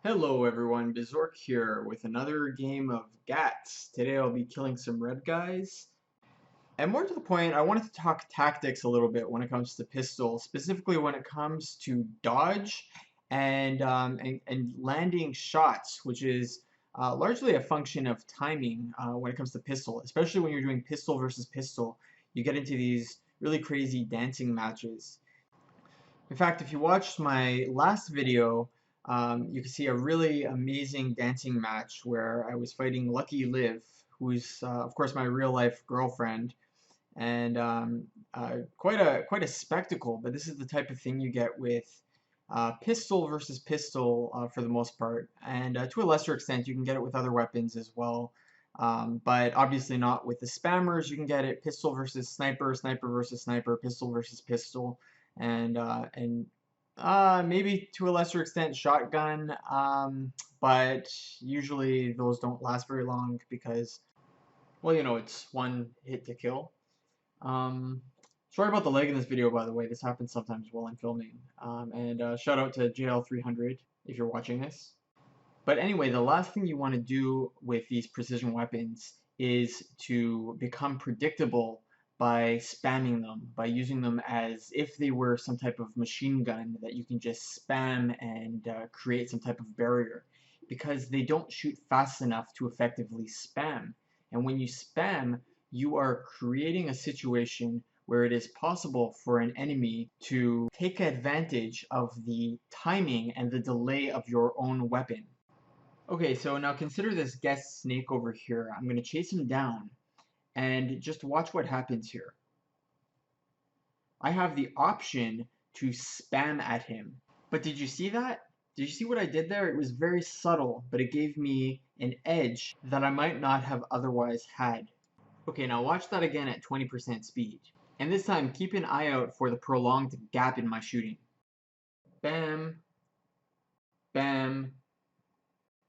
Hello everyone, Bizorke here with another game of GATS. Today I'll be killing some red guys. And more to the point, I wanted to talk tactics a little bit when it comes to pistol, specifically when it comes to dodge and landing shots, which is largely a function of timing when it comes to pistol, especially when you're doing pistol versus pistol. You get into these really crazy dancing matches. In fact, if you watched my last video, you can see a really amazing dancing match where I was fighting Lucky Liv, who's of course my real life girlfriend, and quite a spectacle. But this is the type of thing you get with pistol versus pistol for the most part, and to a lesser extent you can get it with other weapons as well. But obviously not with the spammers. You can get it pistol versus sniper, sniper versus sniper, pistol versus pistol, and maybe to a lesser extent shotgun. But usually those don't last very long because, well, it's one hit to kill. Um, Sorry about the lag in this video, by the way. This happens sometimes while I'm filming. And shout out to JL300 if you're watching this. But anyway, the last thing you want to do with these precision weapons is to become predictable by spamming them, by using them as if they were some type of machine gun that you can just spam and create some type of barrier. Because they don't shoot fast enough to effectively spam. And when you spam, you are creating a situation where it is possible for an enemy to take advantage of the timing and the delay of your own weapon. Okay, so now consider this guest snake over here. I'm going to chase him down and just watch what happens here. I have the option to spam at him. But did you see that? Did you see what I did there? It was very subtle, but it gave me an edge that I might not have otherwise had. Okay, now watch that again at 20% speed. And this time, keep an eye out for the prolonged gap in my shooting. Bam, bam,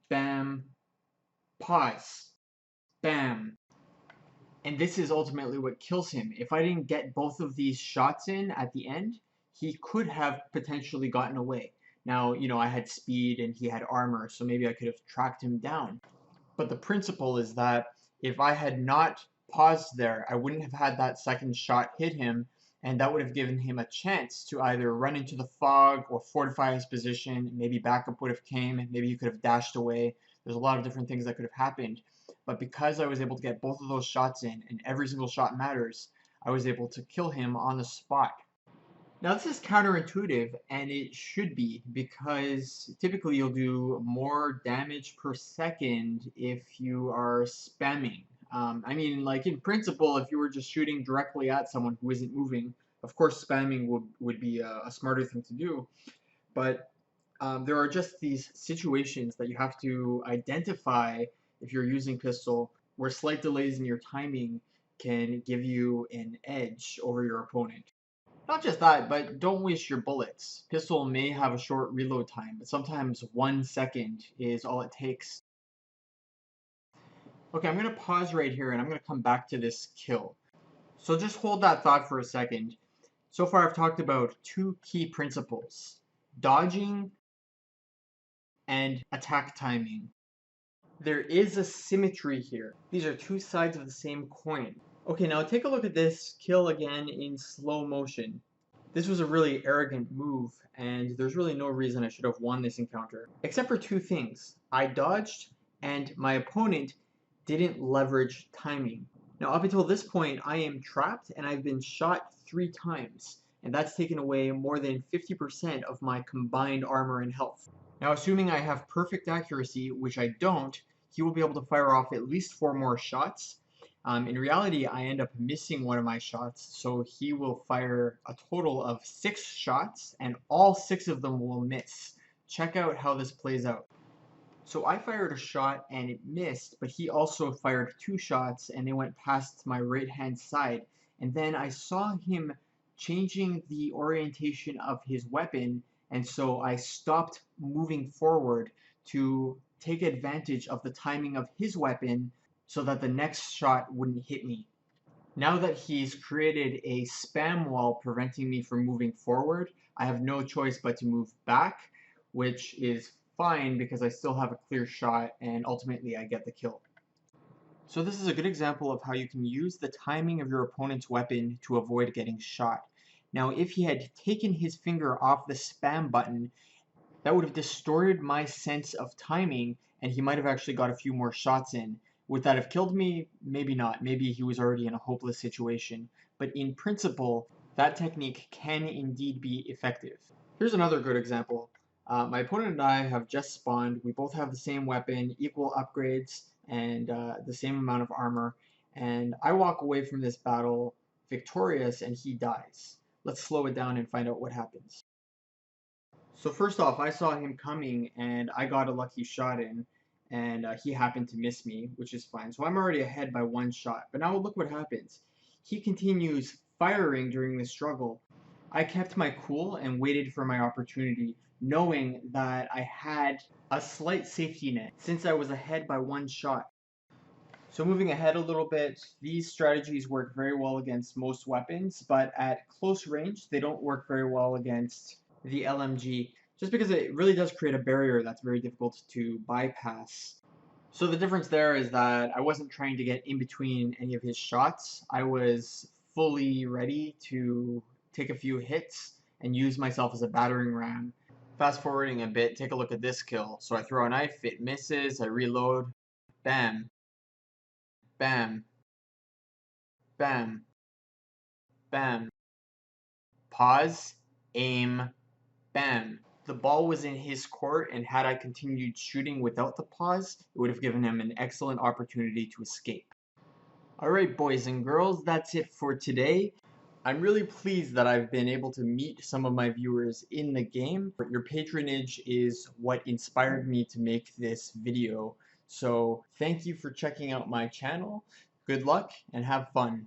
bam, pause, bam. And this is ultimately what kills him. If I didn't get both of these shots in at the end, he could have potentially gotten away. Now, I had speed and he had armor, so maybe I could have tracked him down. But the principle is that if I had not paused there, I wouldn't have had that second shot hit him, and that would have given him a chance to either run into the fog or fortify his position. Maybe backup would have came, maybe you could have dashed away. There's a lot of different things that could have happened. But because I was able to get both of those shots in, and every single shot matters, I was able to kill him on the spot. Now this is counterintuitive, and it should be, because typically you'll do more damage per second if you are spamming. I mean, like in principle, if you were just shooting directly at someone who isn't moving, of course spamming would be a smarter thing to do. But there are just these situations that you have to identify if you're using pistol, where slight delays in your timing can give you an edge over your opponent. Not just that, but don't waste your bullets. Pistol may have a short reload time, but sometimes 1 second is all it takes. Okay, I'm going to pause right here and I'm going to come back to this kill. So just hold that thought for a second. So far I've talked about two key principles: dodging and attack timing. There is a symmetry here. These are two sides of the same coin. Okay, now take a look at this kill again in slow motion. This was a really arrogant move, and there's really no reason I should have won this encounter. Except for two things. I dodged, and my opponent didn't leverage timing. Now up until this point, I am trapped, and I've been shot 3 times, and that's taken away more than 50% of my combined armor and health. Now assuming I have perfect accuracy, which I don't, he will be able to fire off at least 4 more shots. In reality, I end up missing one of my shots, so he will fire a total of 6 shots, and all 6 of them will miss. Check out how this plays out. So I fired a shot and it missed, but he also fired 2 shots and they went past my right-hand side. And then I saw him changing the orientation of his weapon, and so I stopped moving forward to take advantage of the timing of his weapon so that the next shot wouldn't hit me. Now that he's created a spam wall preventing me from moving forward, I have no choice but to move back, which is fine because I still have a clear shot and ultimately I get the kill. So this is a good example of how you can use the timing of your opponent's weapon to avoid getting shot. Now, if he had taken his finger off the spam button, that would have distorted my sense of timing, and he might have actually got a few more shots in. Would that have killed me? Maybe not. Maybe he was already in a hopeless situation. But in principle, that technique can indeed be effective. Here's another good example. My opponent and I have just spawned. We both have the same weapon, equal upgrades, and the same amount of armor. And I walk away from this battle victorious, and he dies. Let's slow it down and find out what happens. So first off, I saw him coming and I got a lucky shot in, and he happened to miss me, which is fine. So I'm already ahead by one shot. But now look what happens. He continues firing during the struggle. I kept my cool and waited for my opportunity, knowing that I had a slight safety net since I was ahead by one shot. So moving ahead a little bit, these strategies work very well against most weapons, but at close range, they don't work very well against the LMG, just because it really does create a barrier that's very difficult to bypass. So the difference there is that I wasn't trying to get in between any of his shots. I was fully ready to take a few hits and use myself as a battering ram. Fast forwarding a bit, take a look at this kill. So I throw a knife, it misses, I reload, bam, bam, bam, bam, pause, aim, bam. The ball was in his court, and had I continued shooting without the pause, it would have given him an excellent opportunity to escape. Alright, boys and girls, that's it for today. I'm really pleased that I've been able to meet some of my viewers in the game. Your patronage is what inspired me to make this video. So thank you for checking out my channel. Good luck and have fun.